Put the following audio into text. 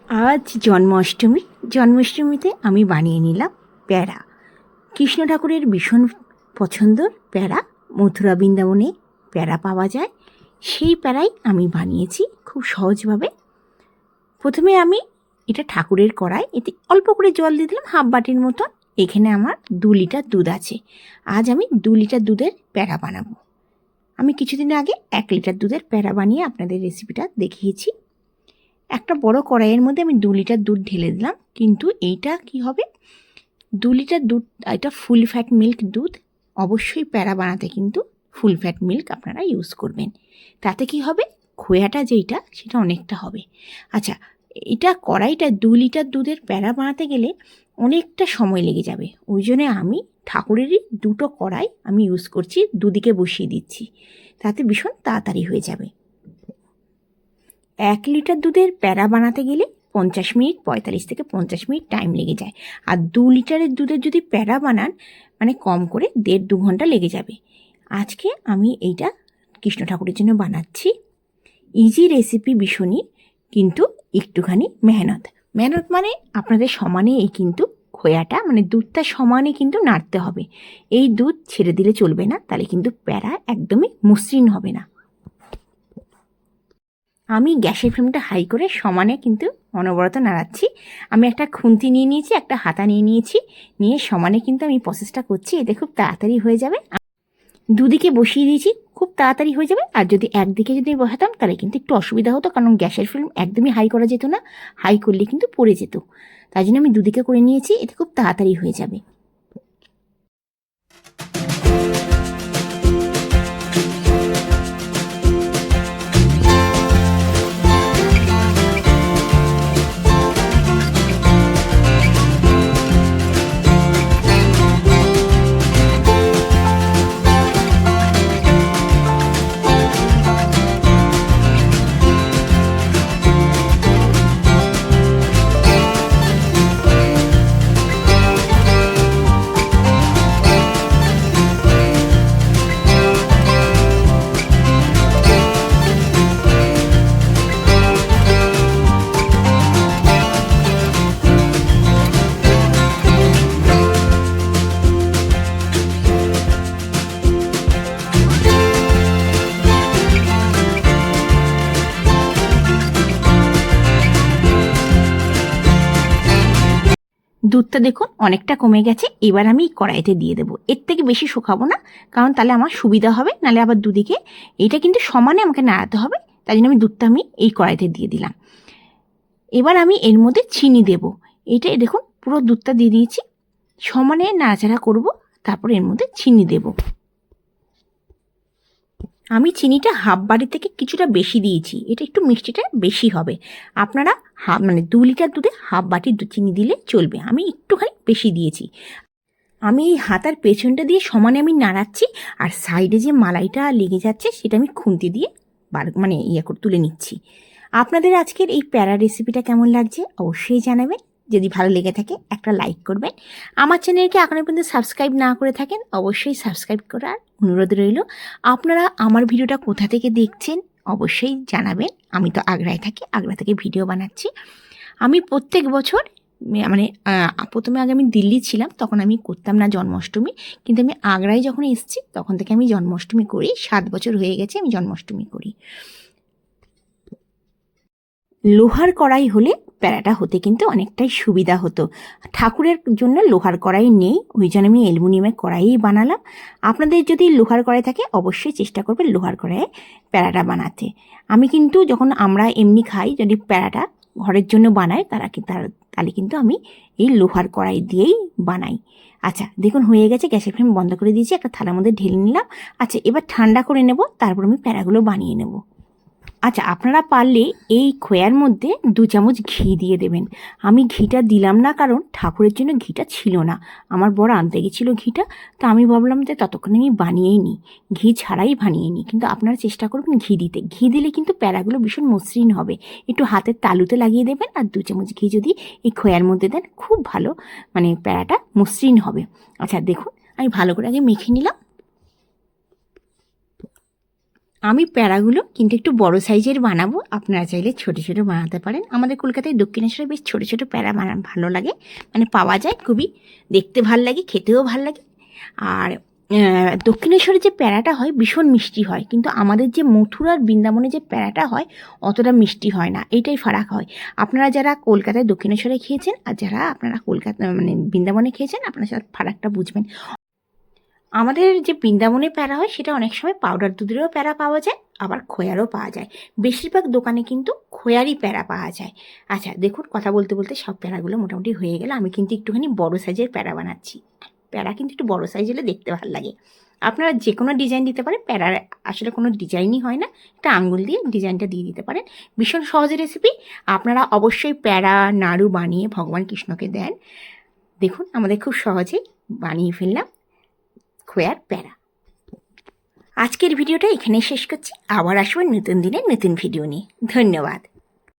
আজ জন্মাষ্টমীতে আমি বানিয়ে নিলাম প্যাড়া। কৃষ্ণ ঠাকুরের ভীষণ পছন্দর প্যাড়া। মথুরা বৃন্দাবনে প্যাড়া পাওয়া যায়, সেই প্যাড়াই আমি বানিয়েছি খুব সহজভাবে। প্রথমে আমি এটা ঠাকুরের কড়াই, এতে অল্প করে জল দিয়ে দিলাম, হাফ বাটির মতন। এখানে আমার 2 লিটার দুধ আছে। আজ আমি 2 লিটার দুধের প্যাড়া বানাবো। আমি কিছুদিন আগে 1 লিটার দুধের প্যাড়া বানিয়ে আপনাদের রেসিপিটা দেখিয়েছি। একটা বড় কড়াইয়ের মধ্যে আমি 2 লিটার দুধ ঢেলে দিলাম। কিন্তু এইটা কি হবে, 2 লিটার দুধ, এটা ফুল ফ্যাট মিল্ক দুধ। অবশ্যই প্যাড়া বানাতে কিন্তু ফুল ফ্যাট মিল্ক আপনারা ইউজ করবেন। তাতে কি হবে, খোয়াটা যেইটা সেটা অনেকটা হবে। আচ্ছা, এটা কড়াইটা 2 লিটার দুধের প্যাড়া বানাতে গেলে অনেকটা সময় লেগে যাবে। ওই জন্যে আমি ঠাকুরেরই 2টো কড়াই আমি ইউজ করছি, দুদিকে বসিয়ে দিচ্ছি, তাতে ভীষণ তাড়াতাড়ি হয়ে যাবে। 1 লিটার দুধের প্যাড়া বানাতে গেলে 45 মিনিট, 45 থেকে 50 মিনিট টাইম লেগে যায়। আর 2 লিটারের দুধের যদি প্যাড়া বানান, মানে কম করে 1.5-2 ঘন্টা লেগে যাবে। আজকে আমি এইটা কৃষ্ণ ঠাকুরের জন্য বানাচ্ছি। ইজি রেসিপি ভীষণই, কিন্তু একটুখানি মেহনত মানে আপনাদের সমানে এই কিন্তু খোয়াটা, মানে দুধটা সমানে কিন্তু নাড়তে হবে। এই দুধ ছেড়ে দিলে চলবে না, তাহলে কিন্তু প্যাড়া একদমই মসৃণ হবে না। আমি গ্যাসের ফ্লেমটা হাই করে সমানে কিন্তু অনবরত নাড়াচ্ছি। আমি একটা খুন্তি নিয়ে নিয়েছি, একটা হাতা নিয়ে নিয়েছি, নিয়ে সমানে কিন্তু আমি প্রসেসটা করছি। এতে খুব তাড়াতাড়ি হয়ে যাবে। দুদিকে বসিয়ে দিয়েছি, খুব তাড়াতাড়ি হয়ে যাবে। আর যদি একদিকে যদি বসাতাম তাহলে কিন্তু একটু অসুবিধা হতো, কারণ গ্যাসের ফ্লেম একদমই হাই করা যেত না। হাই করলে কিন্তু পড়ে যেত। তাই জন্য আমি দুদিকে করে নিয়েছি, এতে খুব তাড়াতাড়ি হয়ে যাবে। দুধটা দেখুন অনেকটা কমে গেছে। এবার আমি কড়াইতে দিয়ে দেবো। এর থেকে বেশি শুকাবো না, কারণ তাহলে আমার সুবিধা হবে, নাহলে আবার দুদিকে এটা কিন্তু সমানে আমাকে নাড়াতে হবে। তাই জন্য আমি দুধটা এই কড়াইতে দিয়ে দিলাম। এবার আমি এর মধ্যে চিনি দেব। এটা দেখুন পুরো দুধটা দিয়ে দিয়েছি, সমানে নাড়াচাড়া করব, তারপর এর মধ্যে চিনি দেব। আমি চিনিটা হাফ বাটি থেকে কিছুটা বেশি দিয়েছি, এটা একটু মিষ্টিটা বেশি হবে। আপনারা মানে 2 লিটার দুধে হাফ বাটি চিনি দিলে চলবে। আমি একটুখানি বেশি দিয়েছি। আমি এই হাতার পেছনটা দিয়ে সমানে আমি নাড়াচ্ছি, আর সাইডে যে মালাইটা লেগে যাচ্ছে সেটা আমি খুন্তি দিয়ে মানে করে তুলে নিচ্ছি। আপনাদের আজকের এই প্যারা রেসিপিটা কেমন লাগছে অবশ্যই জানাবেন। যদি ভালো লেগে থাকে একটা লাইক করবেন। আমার চ্যানেলকে এখনও পর্যন্ত সাবস্ক্রাইব না করে থাকেন, অবশ্যই সাবস্ক্রাইব করার অনুরোধ রইল। আপনারা আমার ভিডিওটা কোথা থেকে দেখছেন অবশ্যই জানাবেন। আমি তো আগ্রায় থাকি, আগ্রা থেকে ভিডিও বানাচ্ছি। আমি প্রত্যেক বছর মানে প্রথমে আগে আমি দিল্লি ছিলাম, তখন আমি করতাম না জন্মাষ্টমী, কিন্তু আমি আগ্রায় যখন এসেছি তখন থেকে আমি জন্মাষ্টমী করি। 7 বছর হয়ে গেছে আমি জন্মাষ্টমী করি। লোহার কড়াই হলে প্যাড়াটা হতে কিন্তু অনেকটাই সুবিধা হতো। ঠাকুরের জন্য লোহার কড়াই নেই, ওই জন্য আমি অ্যালুমিনিয়ামের কড়াইই বানালাম। আপনাদের যদি লোহার কড়াই থাকে অবশ্যই চেষ্টা করবেন লোহার কড়াইয়ে প্যাড়াটা বানাতে। আমি কিন্তু যখন আমরা এমনি খাই, যদি প্যাড়াটা ঘরের জন্য বানাই তাহলে কিন্তু আমি এই লোহার কড়াই দিয়েই বানাই। আচ্ছা দেখুন হয়ে গেছে, গ্যাসের ফ্লেম বন্ধ করে দিয়েছি, একটা থালার মধ্যে ঢেলে নিলাম। আচ্ছা এবার ঠান্ডা করে নেব, তারপর আমি প্যাড়াগুলো বানিয়ে নেব। আচ্ছা আপনারা পারলে এই খোয়ার মধ্যে 2 চামচ ঘি দিয়ে দেবেন। আমি ঘিটা দিলাম না, কারণ ঠাকুরের জন্য ঘিটা ছিল না, আমার বড় আনতে গেছিলো ঘিটা। তো আমি ভাবলাম যে ততক্ষণে আমি বানিয়েই নিই, ঘি ছাড়াই বানিয়ে নিই। কিন্তু আপনারা চেষ্টা করবেন ঘি দিতে। ঘি দিলে কিন্তু প্যাড়াগুলো ভীষণ মসৃণ হবে। একটু হাতের তালুতে লাগিয়ে দেবেন, আর 2 চামচ ঘি যদি এই খোয়ার মধ্যে দেন খুব ভালো, মানে প্যাড়াটা মসৃণ হবে। আচ্ছা দেখুন আমি ভালো করে আগে মেখে নিলাম। আমি প্যারাগুলো কিন্তু একটু বড় সাইজের বানাবো, আপনারা চাইলে ছোটো ছোটো বানাতে পারেন। আমাদের কলকাতায় দক্ষিণেশ্বরে বেশ ছোটো ছোটো প্যারা ভালো লাগে, মানে পাওয়া যায়, খুবই দেখতে ভাল লাগে, খেতেও ভাল লাগে। আর দক্ষিণেশ্বরে যে প্যারাটা হয় ভীষণ মিষ্টি হয়, কিন্তু আমাদের যে মথুরার বৃন্দাবনে যে প্যারাটা হয় অতটা মিষ্টি হয় না, এইটাই ফারাক হয়। আপনারা যারা কলকাতায় দক্ষিণেশ্বরে খেয়েছেন আর যারা আপনারা কলকাতা মানে বৃন্দাবনে খেয়েছেন, আপনারা সেটা ফারাকটা বুঝবেন। আমাদের যে বৃন্দাবনে প্যারা হয় সেটা অনেক সময় পাউডার দুধেরও প্যারা পাওয়া যায়, আবার খোয়ারও পাওয়া যায়। বেশিরভাগ দোকানে কিন্তু খোয়ারই প্যারা পাওয়া যায়। আচ্ছা দেখুন, কথা বলতে বলতে সব প্যারাগুলো মোটামুটি হয়ে গেল। আমি কিন্তু একটুখানি বড় সাইজের প্যারা বানাচ্ছি। প্যারা কিন্তু একটু বড় সাইজ হলে দেখতে ভালো লাগে। আপনারা যে কোনো ডিজাইন দিতে পারেন, প্যারার আসলে কোনো ডিজাইনই হয় না, একটা আঙুল দিয়ে ডিজাইনটা দিয়ে দিতে পারেন। ভীষণ সহজ রেসিপি। আপনারা অবশ্যই প্যারা নাড়ু বানিয়ে ভগবান কৃষ্ণকে দেন। দেখুন আমাদের খুব সহজেই বানিয়ে ফেললাম খোয়ার প্যারা। আজকের ভিডিওটা এখানেই শেষ করছি। আবার আসবো নতুন দিনে নতুন ভিডিও নিয়ে। ধন্যবাদ।